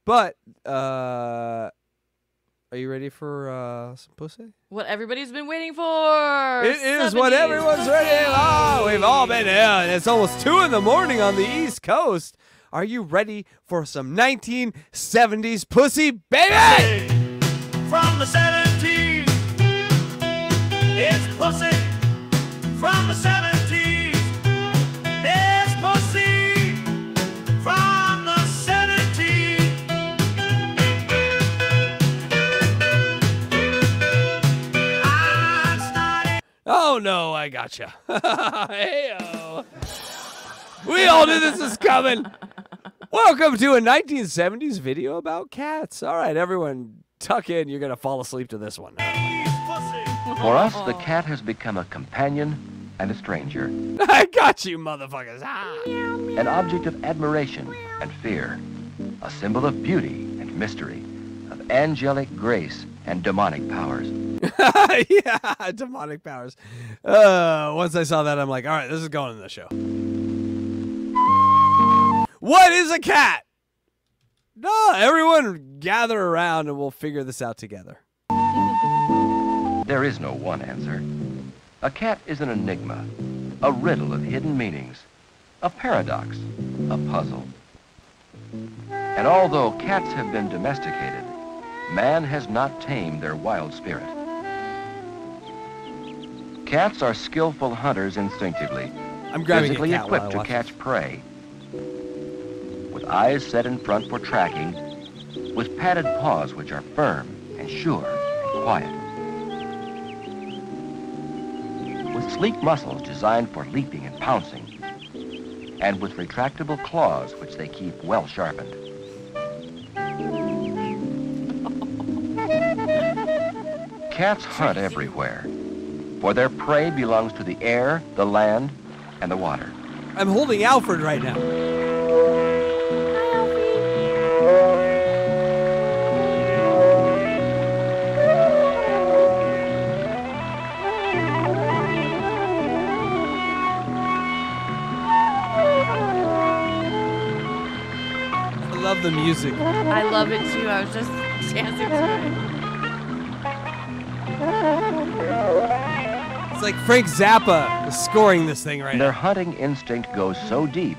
But are you ready for some pussy? What everybody's been waiting for. It is what everyone's ready. Oh, we've all been in. It's almost 2 in the morning on the East Coast. Are you ready for some 1970s pussy, baby? From the 70s, it's pussy. From the 70s, it's pussy. From the 70s. Oh, no, I gotcha. Hey-o. We all knew this was coming. Welcome to a 1970s video about cats. All right, everyone, tuck in. You're going to fall asleep to this one. For us, the cat has become a companion and a stranger. I got you, motherfuckers. Ah. An object of admiration and fear. A symbol of beauty and mystery, of angelic grace and demonic powers. Yeah, demonic powers. Once I saw that, I'm like, all right, this is going in the show. What is a cat? No, everyone gather around and we'll figure this out together. There is no one answer. A cat is an enigma, a riddle of hidden meanings, a paradox, a puzzle. And although cats have been domesticated, man has not tamed their wild spirit. Cats are skillful hunters instinctively, I'm grabbing physically a cat equipped while I to watch catch prey. With eyes set in front for tracking, with padded paws which are firm and sure and quiet. With sleek muscles designed for leaping and pouncing, and with retractable claws which they keep well sharpened. Cats hunt everywhere, for their prey belongs to the air, the land, and the water. I'm holding Alfred right now. I love the music. I love it too. I was just dancing to it. It's like Frank Zappa is scoring this thing right Their now. hunting instinct goes so deep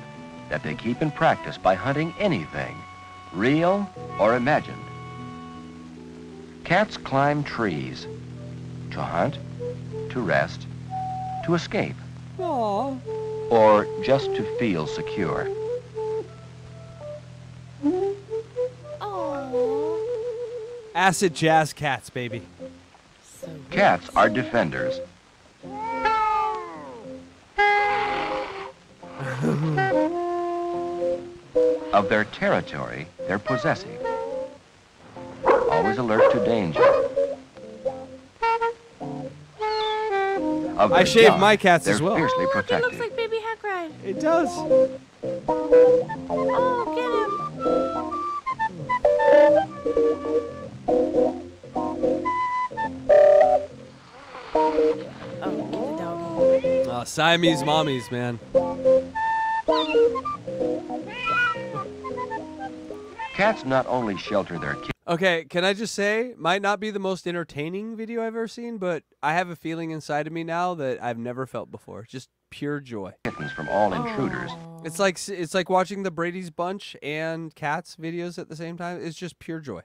that they keep in practice by hunting anything, real or imagined. Cats climb trees to hunt, to rest, to escape, Aww. or just to feel secure. Acid jazz cats, baby. So Cats are defenders. Of their territory, they're possessive. Always alert to danger. Of I their shave young, my cats they're as well. fiercely Look, it protective. looks like baby Hackride. It does. Oh, get him. Oh, get the doggy. Siamese mommies, man. Cats not only shelter their Okay, can I just say, might not be the most entertaining video I've ever seen, but I have a feeling inside of me now that I've never felt before. Just pure joy. kittens from all intruders. It's like watching the Brady's Bunch and Cats videos at the same time. It's just pure joy.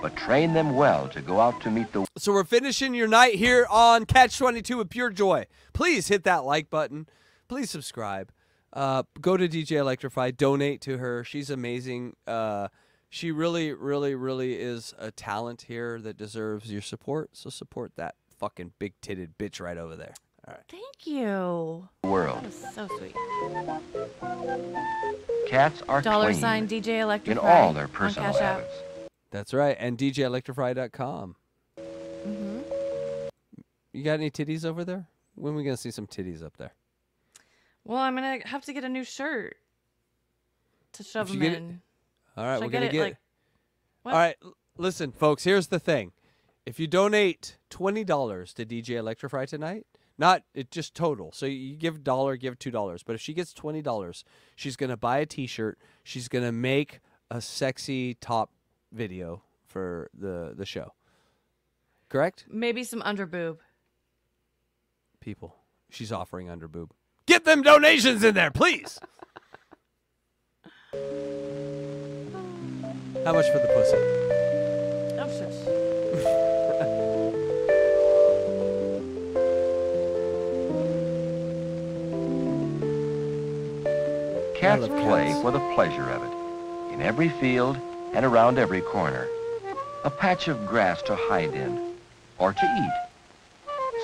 But train them well to go out to meet the So we're finishing your night here on Catch 22 with pure joy. Please hit that like button. Please subscribe. Go to DJ Electrify. Donate to her. She's amazing. She really, really, really is a talent here that deserves your support. So support that fucking big-titted bitch right over there. All right. Thank you. world. That was so sweet. Cats are clean $sign DJ Electrify in all their on personal Cash App. habits. That's right. And DJElectrify.com. Mm-hmm. You got any titties over there? When are we going to see some titties up there? Well, I'm going to have to get a new shirt to shove If you them get it- in. All right, Should I we're going to it, get like, what? All right, listen, folks, here's the thing. If you donate $20 to DJ Electrify tonight, not it just total. So you give $1, give $2. But if she gets $20, she's going to buy a t-shirt. She's going to make a sexy top video for the show. Correct? Maybe some underboob. People. She's offering underboob. Get them donations in there, please. How much for the pussy? Oh, shush. Cats love play cats. for the pleasure of it, in every field and around every corner. A patch of grass to hide in, or to eat.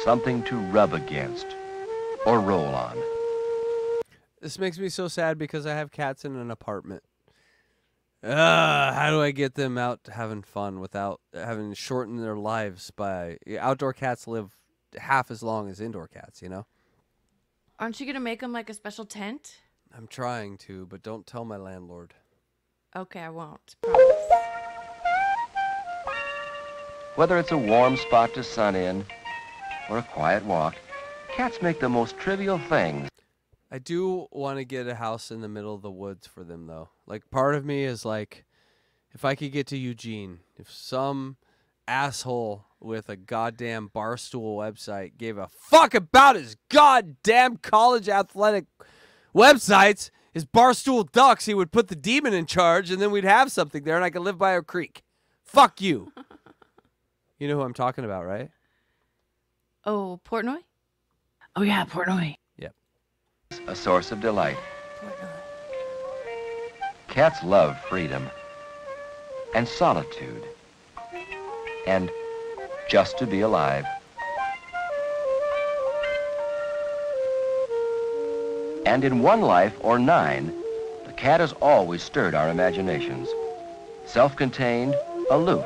Something to rub against, or roll on. This makes me so sad because I have cats in an apartment. How do I get them out having fun without having shortened their lives by... Outdoor cats live half as long as indoor cats, you know? Aren't you going to make them like a special tent? I'm trying to, but don't tell my landlord. Okay, I won't. Promise. Whether it's a warm spot to sun in, or a quiet walk, cats make the most trivial things. I do want to get a house in the middle of the woods for them, though. Like, part of me is like, if I could get to Eugene, if some asshole with a goddamn Barstool website gave a fuck about his goddamn college athletic websites, his Barstool Ducks, he would put the demon in charge, and then we'd have something there, and I could live by a creek. Fuck you. You know who I'm talking about, right? Oh, Portnoy? Oh, yeah, Portnoy. Yep. A source of delight. Portnoy. Cats love freedom and solitude and just to be alive. And in one life or nine, the cat has always stirred our imaginations. Self-contained, aloof,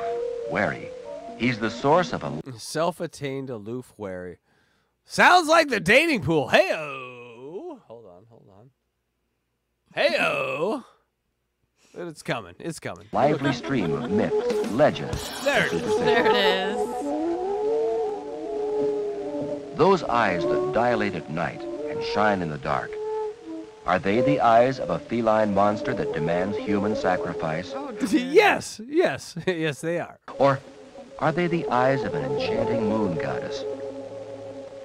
wary. He's the source of a... Self-attained, aloof, wary. Sounds like the dating pool. Hey-oh. Hold on. Hey-oh. But it's coming. It's coming. lively stream of myths, legends. There it is. There it is. Those eyes that dilate at night and shine in the dark. Are they the eyes of a feline monster that demands human sacrifice? Oh, Yes, yes, they are. Or are they the eyes of an enchanting moon goddess?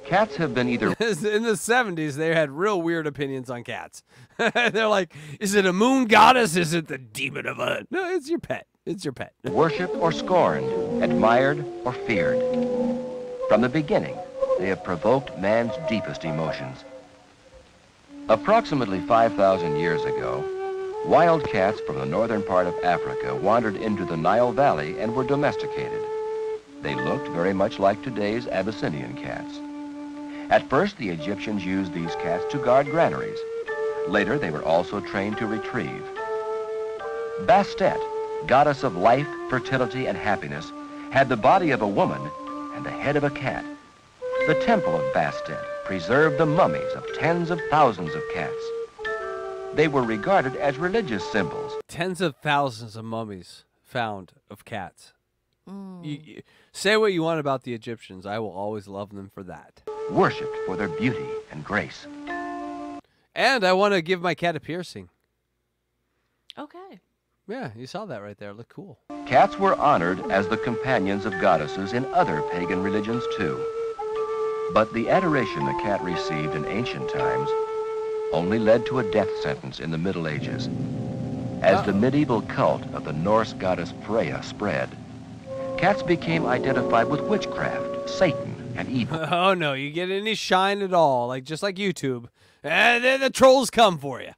Cats have been either... In the 70s, they had real weird opinions on cats. They're like, is it a moon goddess? Is it the demon of a... No, it's your pet. It's your pet. worshipped or scorned, admired or feared. From the beginning, they have provoked man's deepest emotions. Approximately 5,000 years ago, wild cats from the northern part of Africa wandered into the Nile Valley and were domesticated. They looked very much like today's Abyssinian cats. At first, the Egyptians used these cats to guard granaries. Later, they were also trained to retrieve. Bastet, goddess of life, fertility, and happiness, had the body of a woman and the head of a cat. The temple of Bastet preserved the mummies of tens of thousands of cats. They were regarded as religious symbols. Tens of thousands of mummies found of cats. Say what you want about the Egyptians. I will always love them for that. Worshipped for their beauty and grace. And I want to give my cat a piercing. Okay. Yeah, you saw that right there. Look cool. Cats were honored as the companions of goddesses in other pagan religions too. But the adoration the cat received in ancient times only led to a death sentence in the Middle Ages. As the medieval cult of the Norse goddess Freya spread, cats became identified with witchcraft, Satan, and evil. Oh, no, you get any shine at all, just like YouTube, and then the trolls come for you.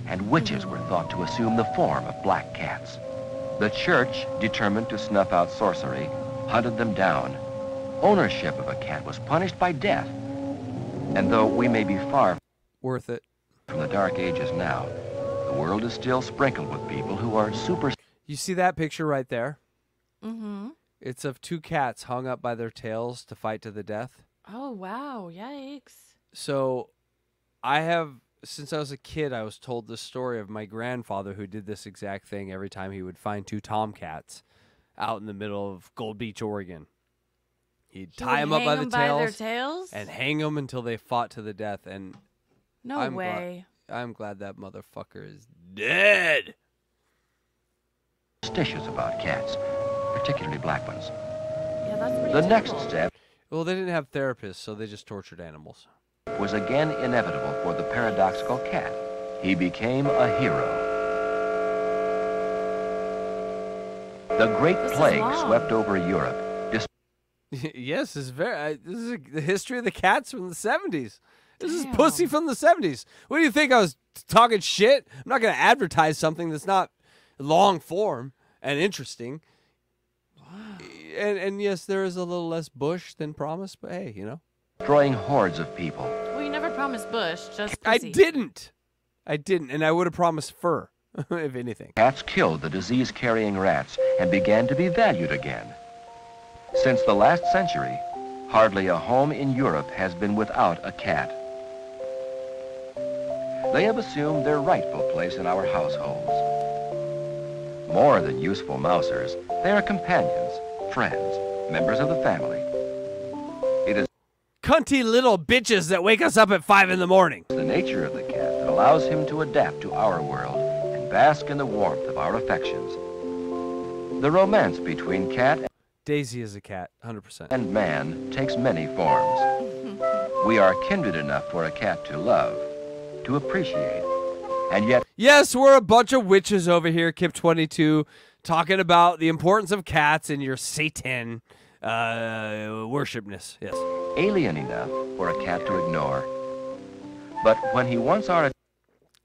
And witches were thought to assume the form of black cats. The church, determined to snuff out sorcery, hunted them down. Ownership of a cat was punished by death. And though we may be far Worth it. from the dark ages now, the world is still sprinkled with people who are super... You see that picture right there? Mm-hmm. It's of two cats hung up by their tails to fight to the death. Oh, wow. Yikes. So since I was a kid, I was told this story of my grandfather who did this exact thing every time he would find two tomcats out in the middle of Gold Beach, Oregon. He'd tie them up by their tails and hang them until they fought to the death. And No I'm way. I'm glad that motherfucker is dead. superstitious about cats, particularly black ones. Yeah, that's pretty The next terrible. step Well, they didn't have therapists, so they just tortured animals. was again inevitable for the paradoxical cat. He became a hero. The Great This is Plague long. swept over Europe, Yes, this is the history of the cats from the 70s. This is Damn. pussy from the 70s. What do you think? I was talking shit? I'm not going to advertise something that's not long form and interesting. And yes, there is a little less bush than promised, but hey, you know. destroying hordes of people. Well, you never promised bush, just I pussy. didn't, and I would have promised fur, if anything. Cats killed the disease-carrying rats and began to be valued again. Since the last century, hardly a home in Europe has been without a cat. They have assumed their rightful place in our households. More than useful mousers, they are companions, friends, members of the family. It is Cunty little bitches that wake us up at 5 in the morning. the nature of the cat that allows him to adapt to our world and bask in the warmth of our affections. The romance between cat Daisy is a cat, 100%. and man takes many forms. We are kindred enough for a cat to love, to appreciate, and yet Yes, we're a bunch of witches over here, Kip22, talking about the importance of cats in your Satan worshipness. Yes. alien enough for a cat to ignore. But when he wants our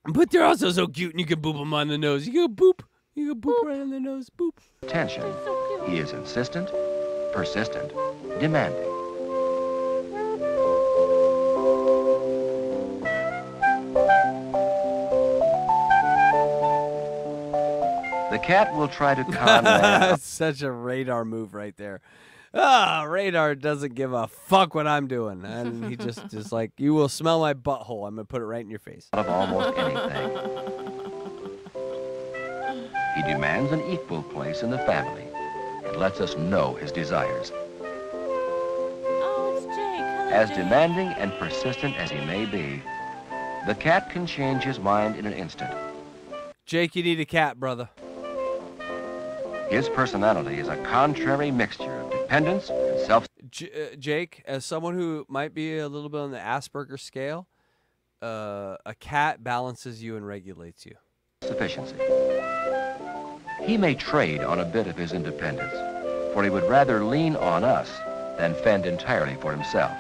But they're also so cute, and you can boop them on the nose. You can boop. You can boop right on the nose. Boop. attention, he is insistent, persistent, demanding. The cat will try to con man That's such a radar move right there. Radar doesn't give a fuck what I'm doing. And he just is like, you will smell my butthole. I'm going to put it right in your face. out of almost anything. He demands an equal place in the family and lets us know his desires. Oh, it's Jake. Hello, As Jake. demanding and persistent as he may be, the cat can change his mind in an instant. Jake, you need a cat, brother. His personality is a contrary mixture of dependence and self Jake, as someone who might be a little bit on the Asperger scale, a cat balances you and regulates you. sufficiency. He may trade on a bit of his independence, for he would rather lean on us than fend entirely for himself.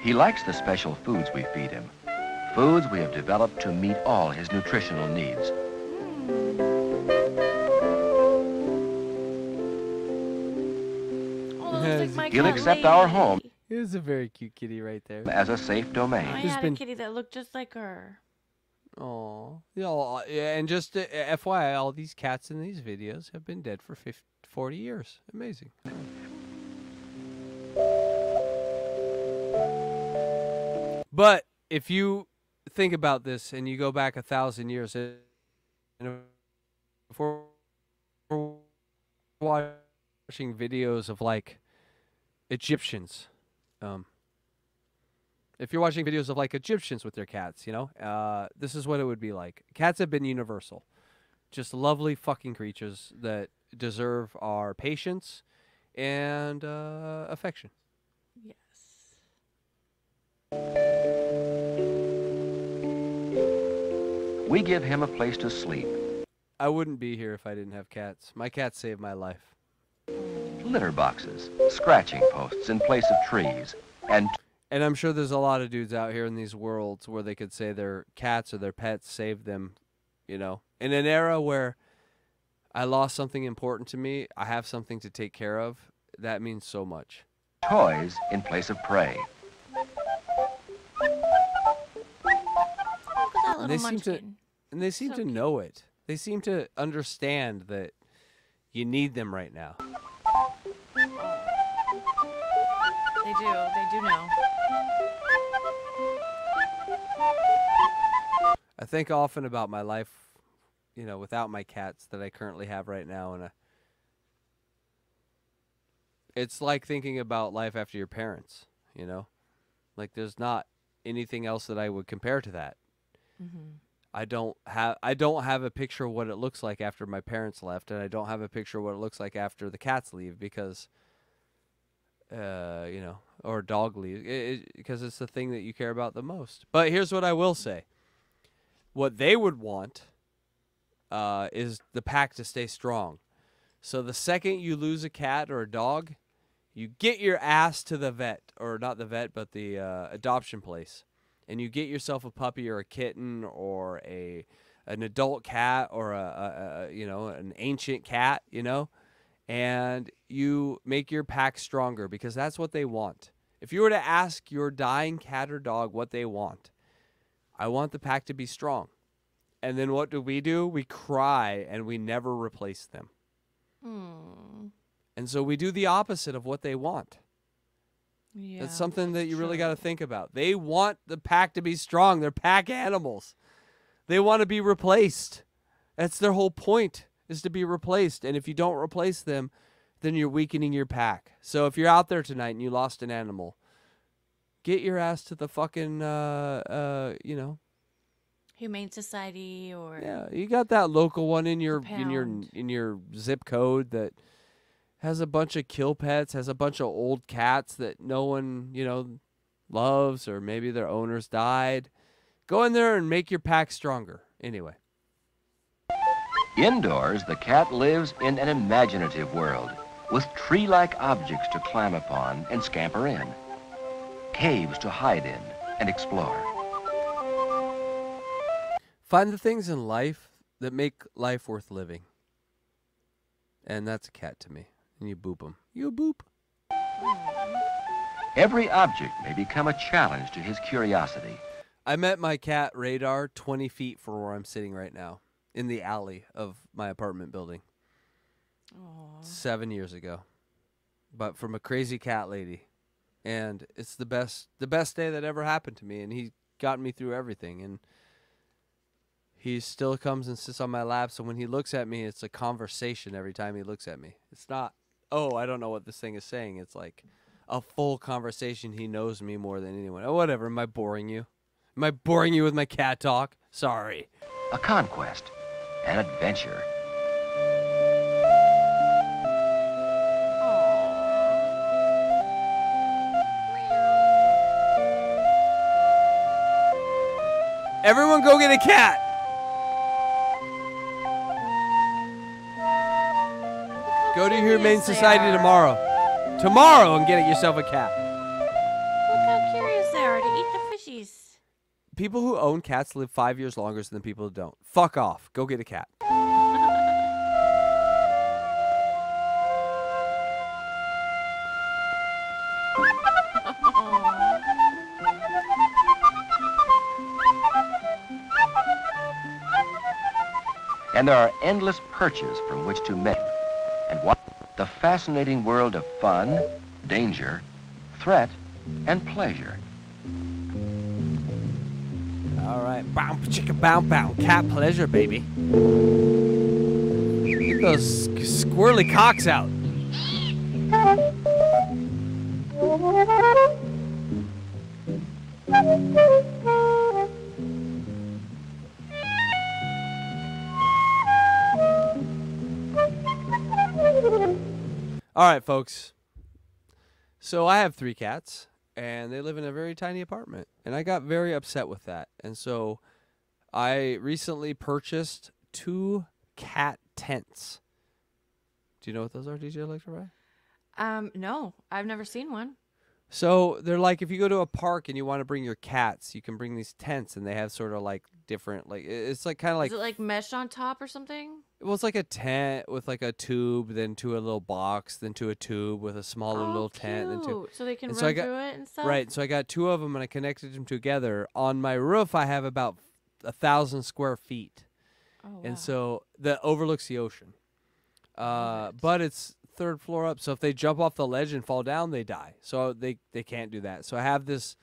He likes the special foods we feed him, foods we have developed to meet all his nutritional needs. Oh, that looks like my He'll cat accept our lady. home. It is a very cute kitty right there. As a safe I domain. He's had been- a kitty that looked just like her. Oh, yeah, and just FYI, all these cats in these videos have been dead for 40 years. Amazing. But if you think about this and you go back 1,000 years, and if we're watching videos of like Egyptians, if you're watching videos of like Egyptians with their cats, you know, this is what it would be like. Cats have been universal. Just lovely fucking creatures that deserve our patience and affection. Yes. We give him a place to sleep, I wouldn't be here if I didn't have cats. My cats saved my life. litter boxes, scratching posts in place of trees, and And I'm sure there's a lot of dudes out here in these worlds where they could say their cats or their pets saved them, you know. In an era where I lost something important to me, I have something to take care of. That means so much. toys in place of prey. Look at that And they little seem to- munchkin. And they seem So to cute. know it. They seem to understand that you need them right now. They do. They do know. I think often about my life, you know, without my cats that I currently have right now, and it's like thinking about life after your parents, you know? Like there's not anything else that I would compare to that. Mm-hmm. I don't have a picture of what it looks like after my parents left, and I don't have a picture of what it looks like after the cats leave because, or dog leave, because it's the thing that you care about the most. But here's what I will say: what they would want is the pack to stay strong. So the second you lose a cat or a dog, you get your ass to the vet, or not the vet, but the adoption place. And you get yourself a puppy or a kitten or an adult cat or an ancient cat, and you make your pack stronger because that's what they want. If you were to ask your dying cat or dog what they want, I want the pack to be strong. And then what do? We cry and we never replace them. And so we do the opposite of what they want. Yeah, that's something that you really true. got to think about. They want the pack to be strong. They're pack animals. They want to be replaced. That's their whole point, is to be replaced. And if you don't replace them, then you're weakening your pack. So if you're out there tonight and you lost an animal, get your ass to the fucking, Humane Society or yeah, you got that local one in your pound. in your zip code that has a bunch of kill pets, has a bunch of old cats that no one, loves, or maybe their owners died. Go in there and make your pack stronger. Anyway. Indoors, the cat lives in an imaginative world with tree-like objects to climb upon and scamper in, caves to hide in and explore. Find the things in life that make life worth living. And that's a cat to me. And you boop them. You boop. Every object may become a challenge to his curiosity. I met my cat Radar 20 feet from where I'm sitting right now, in the alley of my apartment building. 7 years ago. But from a crazy cat lady. And it's the best day that ever happened to me. And he got me through everything. And he still comes and sits on my lap. So when he looks at me, it's a conversation every time he looks at me. It's not, oh, I don't know what this thing is saying. It's like a full conversation. He knows me more than anyone. Oh, whatever. Am I boring you? Am I boring you with my cat talk? Sorry. A conquest, an adventure. Everyone go get a cat. Go to your Humane Society tomorrow. Tomorrow and get yourself a cat. Look how curious they are to eat the fishies. People who own cats live 5 years longer than people who don't. Fuck off. Go get a cat. And there are endless perches from which to make and watch the fascinating world of fun, danger, threat, and pleasure. All right. Bow, chicka, bow, bow. Cat pleasure, baby. Get those squirrely cocks out. All right, folks. So I have 3 cats, and they live in a very tiny apartment, and I got very upset with that. And so I recently purchased 2 cat tents. Do you know what those are, DJ Electrify? No, I've never seen one. So they're like, if you go to a park and you want to bring your cats, you can bring these tents, and they have sort of like different, like, it's like kind of like, Is it like mesh on top or something? well, it's like a tent with like a tube, then to a little box, then to a tube with a smaller little tent, then to, cute. So they can and run so I got- through it and stuff. right. So I got 2 of them, and I connected them together. On my roof, I have about 1,000 square feet, Oh, wow. and so that overlooks the ocean. Love it. But it's 3rd floor up, so if they jump off the ledge and fall down, they die. So they can't do that. So I have this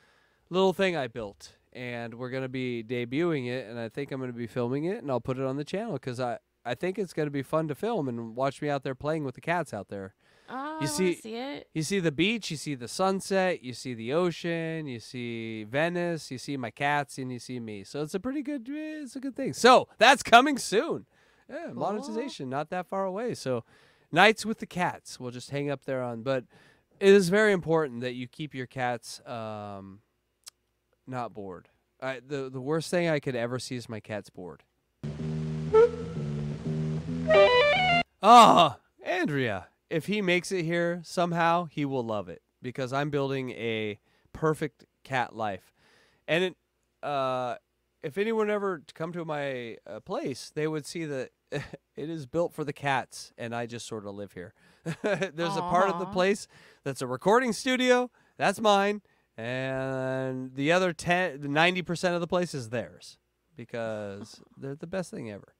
little thing I built, and we're gonna be debuting it, and I think I'm gonna be filming it, and I'll put it on the channel because I think it's going to be fun to film and watch me out there playing with the cats out there. Oh, You I see- want to see it. You see the beach, you see the sunset, you see the ocean, you see Venice, you see my cats, and you see me. So it's a good thing. So that's coming soon. Yeah, Cool. monetization, not that far away. So nights with the cats, we'll just hang up there on. But it is very important that you keep your cats not bored. The worst thing I could ever see is my cats bored. Oh, Andrea. If he makes it here somehow, he will love it because I'm building a perfect cat life. And if anyone ever come to my place, they would see that it is built for the cats, and I just sort of live here. There's a part of the Aw. place that's a recording studio. That's mine. And the other 90% of the place is theirs because they're the best thing ever.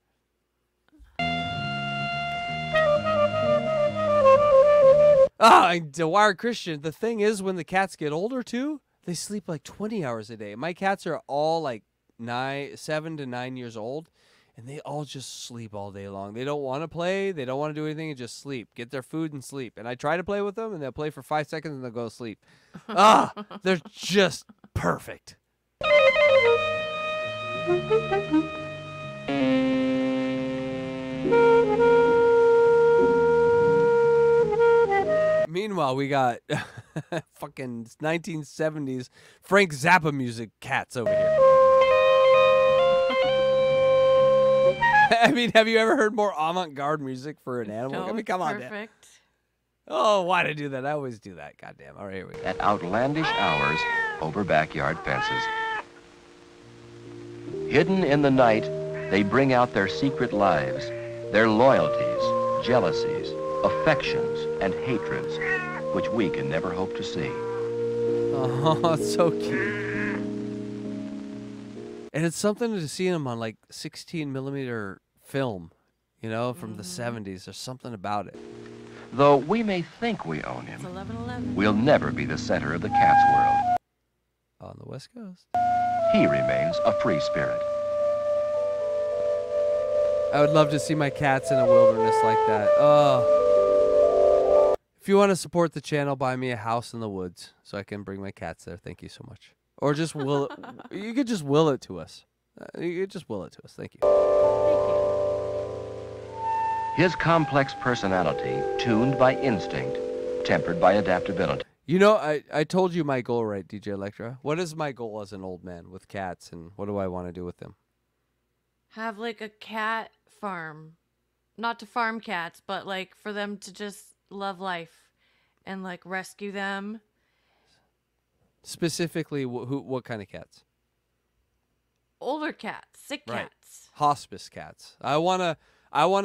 And Dewire Christian, the thing is when the cats get older too, they sleep like 20 hours a day. My cats are all like 7 to 9 years old, and they all just sleep all day long. They don't want to play. They don't want to do anything and just sleep. Get their food and sleep. And I try to play with them, and they'll play for 5 seconds, and they'll go to sleep. They're just perfect. Meanwhile, we got fucking 1970s Frank Zappa music cats over here. I mean, have you ever heard more avant-garde music for an animal? No, I mean, it's come on, Dan. perfect. Oh, why'd I do that? I always do that. Goddamn. All right, here we go. At outlandish hours over backyard fences. Hidden in the night, they bring out their secret lives, their loyalties, jealousies, affections, and hatreds, which we can never hope to see. Oh, it's so cute. And it's something to see them on like 16 millimeter film, you know, from the 70s. There's something about it. Though we may think we own It's him, 11:11. we'll never be the center of the cat's world. On the West Coast. He remains a free spirit. I would love to see my cats in a wilderness like that. Oh. If you want to support the channel, buy me a house in the woods so I can bring my cats there. Thank you so much. Or just will it. You could just will it to us. You could just will it to us. Thank you. His complex personality, tuned by instinct, tempered by adaptability. You know, I told you my goal, right, DJ Electra? What is my goal as an old man with cats, and what do I want to do with them? Have like a cat farm. Not to farm cats, but like for them to just love life and like rescue them. Specifically, what kind of cats? Older cats, sick Right. cats. Hospice cats. I wanna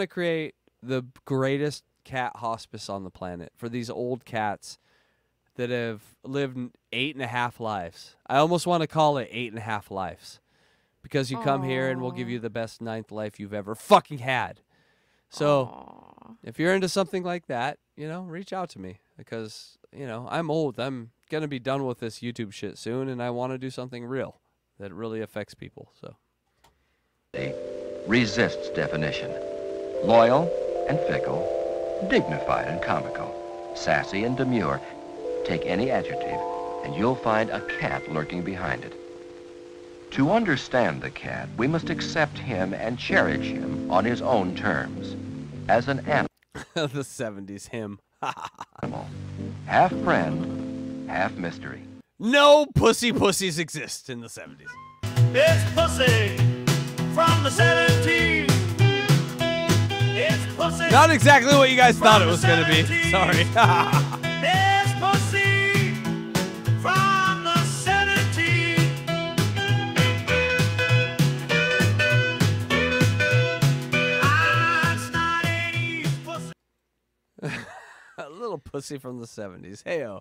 create the greatest cat hospice on the planet for these old cats that have lived 8.5 lives. I almost want to call it 8.5 lives because you come here and we'll give you the best 9th life you've ever fucking had. So Aw. if you're into something like that, you know, reach out to me because, you know, I'm old. I'm going to be done with this YouTube shit soon, and I want to do something real that really affects people. So Resists definition. Loyal and fickle, dignified and comical, sassy and demure. Take any adjective, and you'll find a cat lurking behind it. To understand the cat, we must accept him and cherish him on his own terms. As an the 70s hymn. animal, half friend, half mystery. No pussies exist in the 70s. It's pussy from the 70s. It's pussy. Not exactly what you guys thought it was going to be. Sorry. It's pussy from the 70s. It's not 80s pussy. A little pussy from the 70s. Heyo.